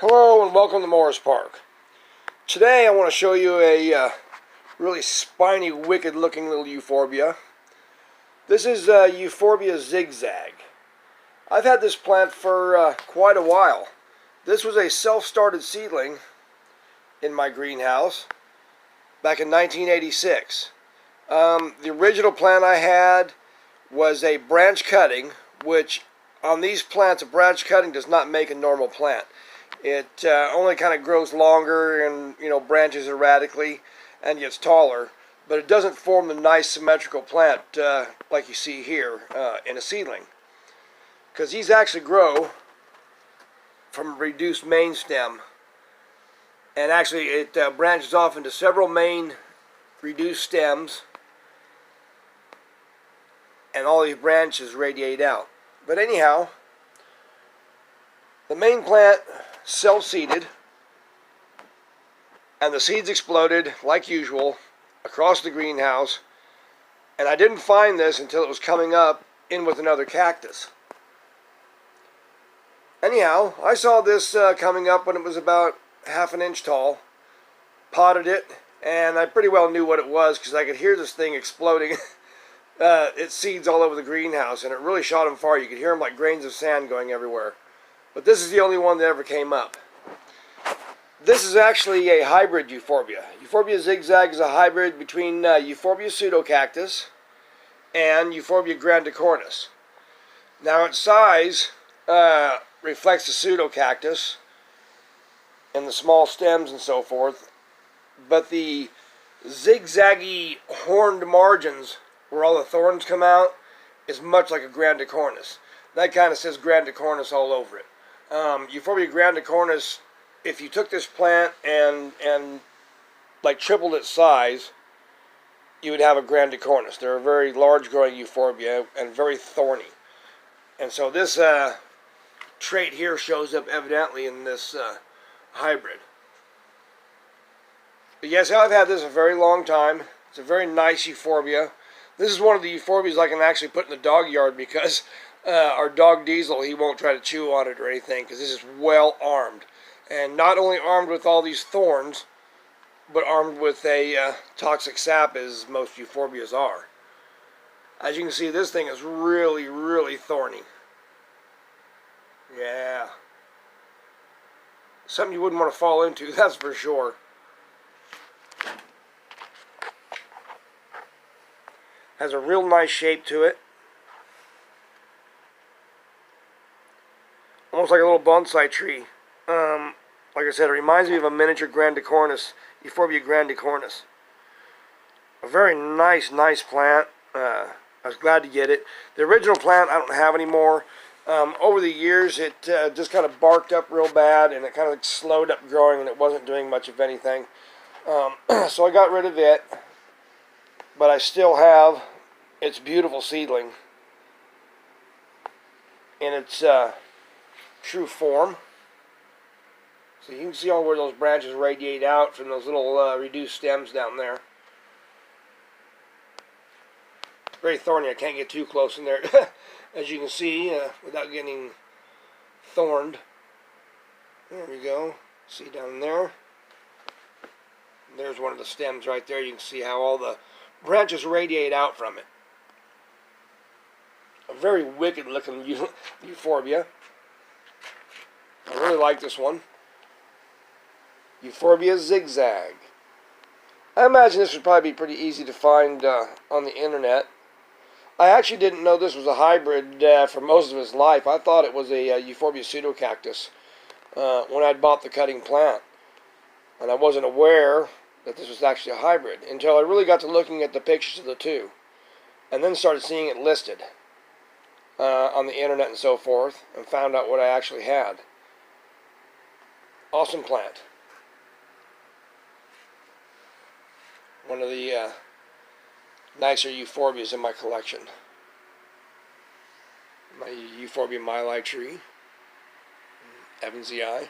Hello and welcome to Morris Park. Today I want to show you a really spiny, wicked looking little euphorbia. This is Euphorbia Zigzag. I've had this plant for quite a while. This was a self-started seedling in my greenhouse back in 1986. The original plant I had was a branch cutting, which on these plants a branch cutting does not make a normal plant. It only kind of grows longer and, branches erratically and gets taller, but it doesn't form the nice symmetrical plant like you see here in a seedling. Because these actually grow from a reduced main stem, and actually it branches off into several main reduced stems, and all these branches radiate out. But anyhow, the main plant self-seeded, and the seeds exploded like usual across the greenhouse, and I didn't find this until it was coming up in with another cactus. Anyhow, I saw this coming up when it was about half an inch tall, potted it, and I pretty well knew what it was because I could hear this thing exploding its seeds all over the greenhouse, and it really shot them far. You could hear them like grains of sand going everywhere. But this is the only one that ever came up. This is actually a hybrid euphorbia. Euphorbia Zigzag is a hybrid between Euphorbia pseudocactus and Euphorbia grandicornis. Now its size reflects the pseudocactus and the small stems and so forth, but the zigzaggy horned margins where all the thorns come out is much like a grandicornis. That kind of says grandicornis all over it. Euphorbia grandicornis, if you took this plant and like tripled its size, you would have a grandicornis. They're a very large growing euphorbia and very thorny. And so this trait here shows up evidently in this hybrid. But yes, I've had this a very long time. It's a very nice euphorbia. This is one of the euphorbias I can actually put in the dog yard because our dog Diesel, he won't try to chew on it or anything because this is well armed. And not only armed with all these thorns, but armed with a toxic sap, as most euphorbias are. As you can see, this thing is really, really thorny. Yeah. Something you wouldn't want to fall into, that's for sure. Has a real nice shape to it. Almost like a little bonsai tree. Like I said, it reminds me of a miniature grandicornis, Euphorbia grandicornis. A very nice plant. I was glad to get it. The original plant I don't have anymore. Over the years, it just kind of barked up real bad, and it kind of slowed up growing, and it wasn't doing much of anything. So I got rid of it, but I still have its beautiful seedling in its true form. So you can see all where those branches radiate out from those little reduced stems down there. Very thorny. I can't get too close in there, as you can see, without getting thorned. There we go. See down there? There's one of the stems right there. You can see how all the branches radiate out from it. A very wicked looking euphorbia. I really like this one. Euphorbia Zigzag. I imagine this would probably be pretty easy to find on the internet. I actually didn't know this was a hybrid for most of its life. I thought it was a Euphorbia pseudocactus when I'd bought the cutting plant. And I wasn't aware that this was actually a hybrid until I really got to looking at the pictures of the two. And then started seeing it listed on the internet and so forth, and found out what I actually had. Awesome plant. One of the nicer euphorbias in my collection. My Euphorbia myli tree, Evansii,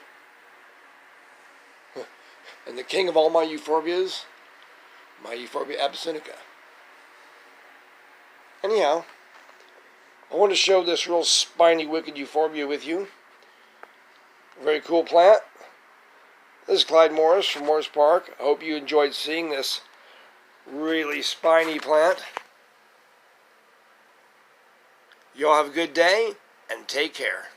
and the king of all my euphorbias, my Euphorbia abyssinica. Anyhow, I want to show this real spiny, wicked euphorbia with you. Very cool plant. This is Clyde Morris from Morris Park. I hope you enjoyed seeing this really spiny plant. You all have a good day and take care.